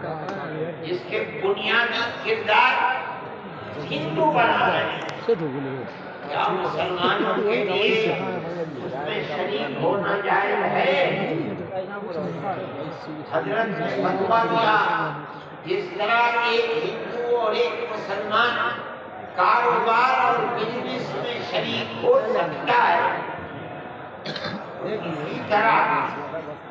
جس کے بنیادی کردار ہندو بنا رہے ہیں، کیا مسلمانوں کے لیے اس میں شریک ہونا جائز ہے؟ حضرت نے فتویٰ دیا جس طرح ایک ہندو اور ایک مسلمان کاروبار اور بزنس میں شریک ہو سکتا ہے، اسی طرح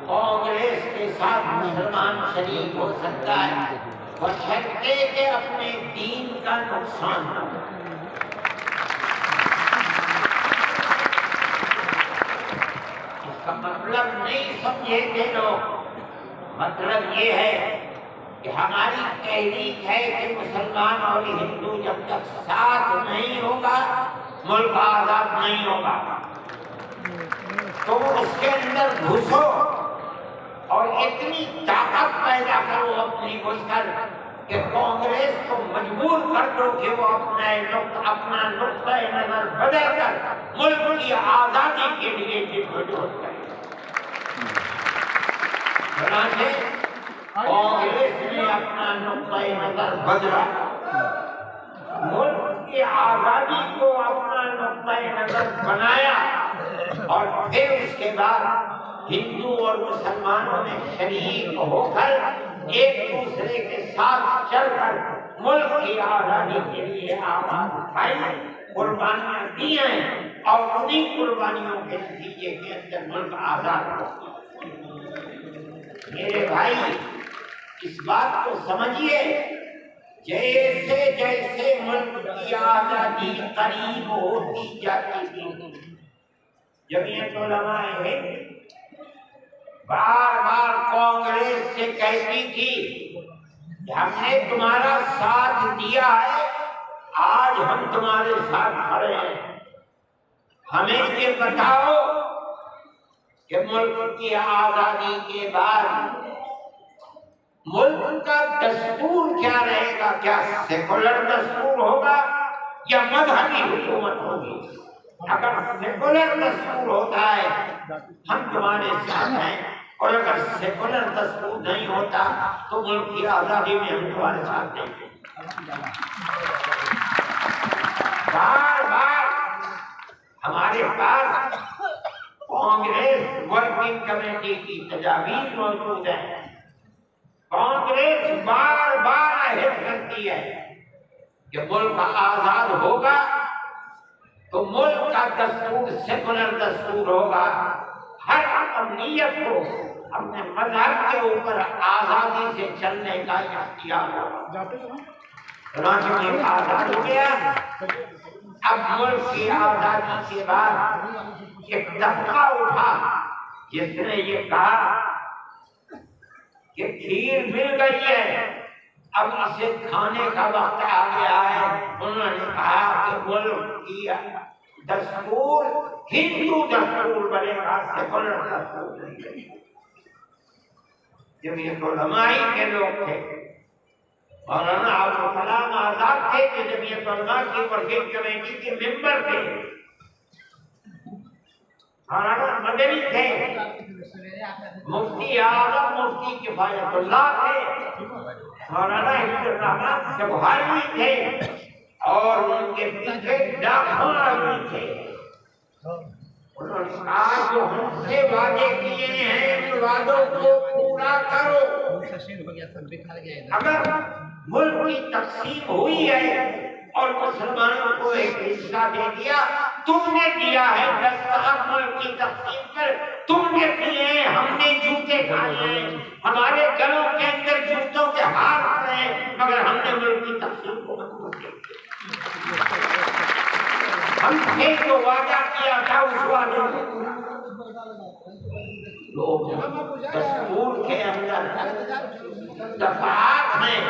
کانگریس کے ساتھ مسلمان شریک ہو سکتا ہے، بشرطے کہ اپنے دین کا نقصان نہ ہو۔ اس کا مطلب نہیں سمجھے تھے لوگ، مطلب یہ ہے کہ ہماری تحریک ہے کہ مسلمان اور ہندو جب تک ساتھ نہیں ہوگا ملک آزاد نہیں ہوگا، تو اس کے اندر گھسو اور اتنی طاقت پیدا کرو اپنی مجھ کر کہ کانگریس کو مجبور کر دو کہ وہ اپنا نقطۂ نظر بدل کر ملک کی آزادی کے لیے جدوجہد کرے۔ چنانچہ کانگریس نے اپنا نقطۂ نظر بدلا، ملک کی آزادی کو اپنا نقطۂ نظر بنایا، اور پھر اس کے بعد ہندو اور مسلمانوں نے شریک ہو کر ایک دوسرے کے ساتھ چل کر ملک کی آزادی کے لیے آواز اٹھائی، قربانیاں دی ہیں، اور انہیں قربانیوں کے نتیجے کے اندر ملک آزاد ہو۔ میرے بھائی اس بات کو سمجھیے، جیسے جیسے ملک کی آزادی قریب ہوتی جاتی تھی، جمعیت علماء ہند بار بار کانگریس سے کہتی تھی کہ ہم نے تمہارا ساتھ دیا ہے، آج ہم تمہارے ساتھ کھڑے ہیں، ہمیں یہ بتاؤ کہ ملک کی آزادی کے بعد ملک کا دستور کیا رہے گا؟ کیا سیکولر دستور ہوگا یا مذہبی حکومت ہوگی؟ اگر سیکولر دستور ہوتا ہے ہم تمہارے ساتھ ہیں، اور اگر سیکولر دستور نہیں ہوتا تو ملک کی آزادی میں ہم تمہارے ساتھ نہیں ہیں۔ بار بار ہمارے پاس کانگریس ورکنگ کمیٹی کی تجاویز موجود ہیں، کانگریس بار بار عہد کرتی ہے کہ ملک آزاد ہوگا تو ملک کا دستور سیکولر دستور ہوگا، ہر اقلیت کو اپنے مذہب کے اوپر آزادی سے چلنے کا اختیار ہوگا۔ چنانچہ ملک آزاد ہو گیا۔ اب ملک کی آزادی کے بعد ایک طبقہ اٹھا جس نے یہ کہا کہ کھیر مل گئی ہے، اب اسے کھانے کا وقت آ گیا ہے۔ انہوں نے کہا کہ ملک کی دستور ہندو دستور بنے گا، سیکولر دستور نہیں بنے گا۔ جمعیت علماء کے لوگ تھے، مولانا عبدالکلام آزاد تھے کہ جمعیت علماء کی ورکنگ کمیٹی کے ممبر تھے، مولانا مدنی تھے، مفتی اعظم مفتی کفایت اللہ تھے، مولانا عبدالرحمان سبحانی تھے، اور ان کے پیچھے لاکھوں آدمی تھے۔ انہوں نے کہا جو ہم سے وعدے کیے ہیں ان وعدوں کو پورا کرو۔ اگر ملک کی تقسیم ہوئی ہے اور مسلمانوں کو ایک حصہ دے دیا، تم نے دیا ہے دستخط ملک کی تقسیم پر، تم نے کیے ہیں، ہم نے جوتے کھائے ہیں، ہمارے گلوں کے اندر جوتوں کے ہار پڑے ہیں، مگر ہم نے ملک کی تقسیم کو منظور کیا۔ ہم سے جو وعدہ کیا تھا اس وعدے لوگ دستور کے اندر دفعات ہیں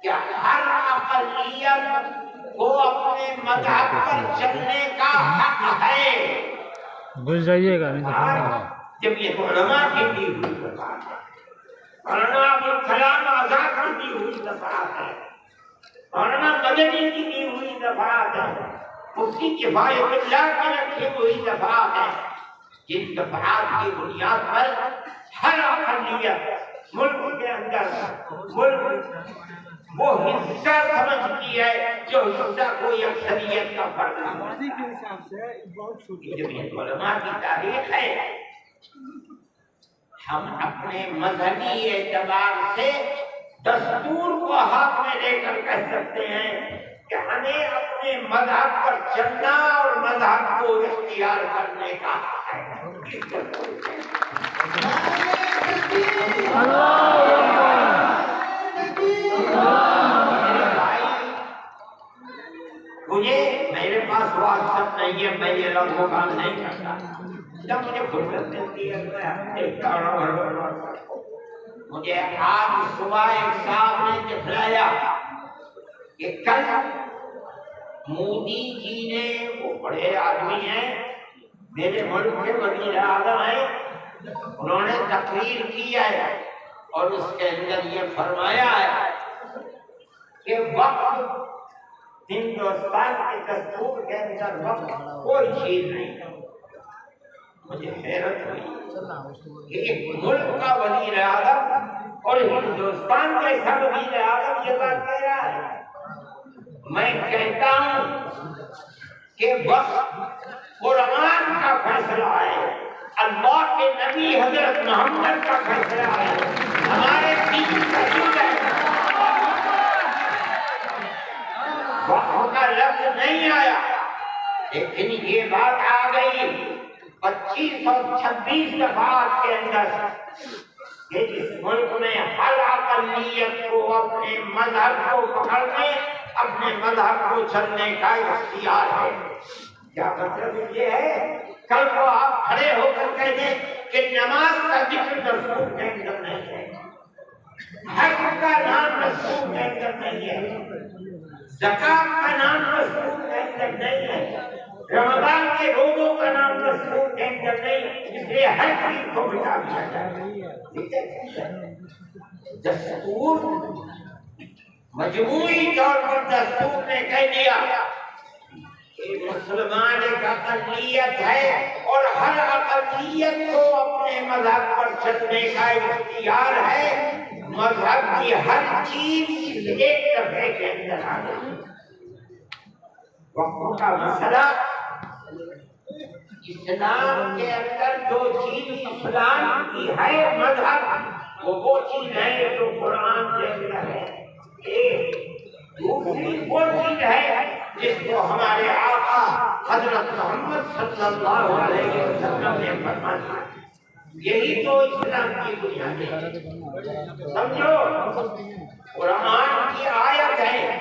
کہ ہر اقلیت کو اپنے مذہب پر چلنے کا حق ہے۔ گھس جائیے گا جمعیت علماء کی دی ہوئی دفعات ہے، مولانا عبدالکلام آزاد کی دی ہوئی دفعات ہے، مولانا مدنی کی دی ہوئی دفعات ہے، مفتی کفایت اللہ کی رکھی ہوئی دفعات ہیں، جن دفعات کی بنیاد پر ہر اقلیت ملک کے اندر ملک وہ حصہ سمجھتی ہے جو حصہ کوئی اکثریت کا فرق ہے۔ جمعیت علماء کی تاریخ ہے، ہم اپنے مذہبی اعتبار سے دستور کو ہاتھ میں لے کر کہہ سکتے ہیں کہ ہمیں اپنے مذہب پر چلنا اور مذہب کو اختیار کرنے کا حق ہے۔ مجھے میرے پاس واسطہ نہیں ہے، میں یہ لفظوں کا نہیں کرتا، جب مجھے فرصت ملتی ہے میں دیکھتا ہوں۔ مجھے آج صبح ایک صاحب نے دکھلایا کہ کل مودی جی نے، وہ بڑے آدمی ہیں، میرے ملک کے وزیر اعظم ہیں، انہوں نے تقریر کی ہے اور اس کے اندر یہ فرمایا ہے کہ وقت ہندوستان کے دستور کے اندر وقت کوئی چیز نہیں۔ مجھے حیرت ہوئی کہ ایک ملک کا وزیر اعظم اور ہندوستان کا ایسا وزیر اعظم یہ بات کہہ رہا ہے۔ میں کہتا ہوں کہ وقت قرآن کا فیصلہ ہے، اللہ کے نبی حضرت محمد کا فیصلہ ہے، ہمارے دین کا دین ہے۔ وقت کا لفظ نہیں آیا، لیکن یہ بات آ گئی 2526 دفعات کے اندر کہ جس ملک میں ہر اقلیت کو اپنے مذہب کو پکڑنے، اپنے مذہب کو چلنے کا اختیار ہے۔ کیا مطلب یہ ہے؟ کل کو آپ کھڑے ہو کر کہہ دیں کہ نماز کا ذکر دستور کے اندر نہیں ہے، حج کا نام دستور کے اندر نہیں ہے، زکات کا نام دستور کے اندر نہیں ہے، رمضان کے روزوں کا نام دستور کے اندر نہیں، اس لیے ہر چیز کو مٹا دیا جائے۔ دستور مجموعی طور پر دستور نے کہہ دیا کہ مسلمان ایک اقلیت ہے اور ہر اقلیت کو اپنے مذہب پر چلنے کا اختیار ہے، مذہب کی ہر چیز اس ایک دفعے کے اندر آ گئی۔ وقت کا مسئلہ، اسلام کے اندر جو چیز اسلام کی ہے مذہب، وہ چیز ہے جو قرآن کے اندر ہے۔ ایک دوسری وہ چیز ہے جس کو ہمارے آقا حضرت محمد صلی اللہ علیہ وسلم نے فرمایا، یہی تو اسلام کی بنیاد ہے۔ سمجھو، قرآن کی آیت ہے،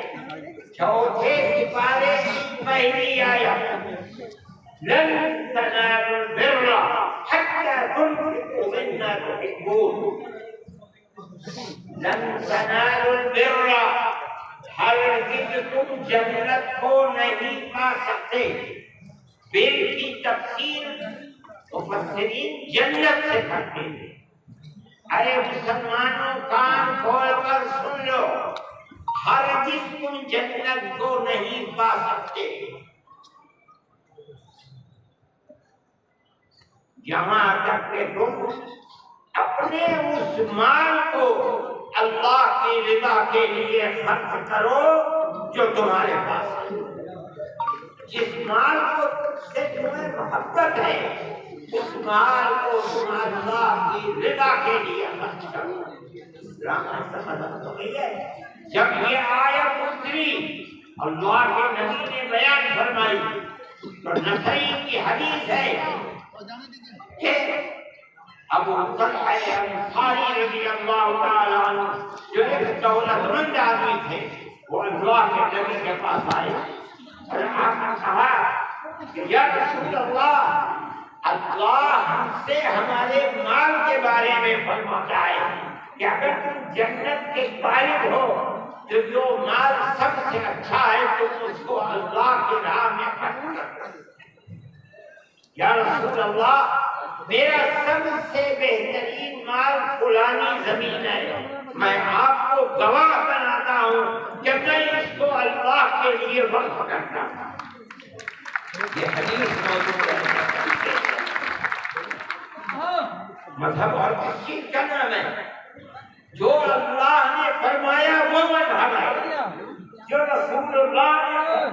4 سپارے کی پہلی آیت، لن تنالوا البر حتى تنفقوا مما تحبون۔ لن تنالوا البر، ہرگز تم جنت کو نہیں پا سکتے۔ بر کی تفسیر مفسرین جنت سے کرتے ہیں۔ ارے مسلمانوں کان کھول کر سن لو، ہرگز تم جنت کو نہیں پا سکتے یہاں تک کہ تم اپنے اس مال کو اللہ کی رضا کے لیے خرچ کرو جو تمہارے پاس ہے۔ جس مال کو سے تمہیں محبت ہے، اس مال کو تم اللہ کی رضا کے لیے خرچ کرو۔ جب یہ آیت اتری، اللہ کے نبی نے بیان فرمائی، تو نسائی کی حدیث ہے کہ ابو طلحہ انصاری رضی اللہ تعالیٰ عنہ جو ایک دولت مند آدمی تھے، وہ اللہ کے نبی کے پاس آئے اور آپ نے کہا کہ یا رسول اللہ، اللہ ہم سے ہمارے مال کے بارے میں فرماتا ہے کہ اگر تم جنت کے طالب ہو تو جو مال سب سے اچھا ہے تم اس کو اللہ کی راہ میں خرچ کرو۔ یا رسول اللہ، میرا سب سے بہترین مال فلانی زمین ہے، میں آپ کو گواہ بناتا ہوں کہ میں اس کو اللہ کے لیے وقف کرتا ہوں۔ یہ حدیث موجود ہے۔ مذہب اور کس چیز کا نام ہے؟ جو رسول اللہ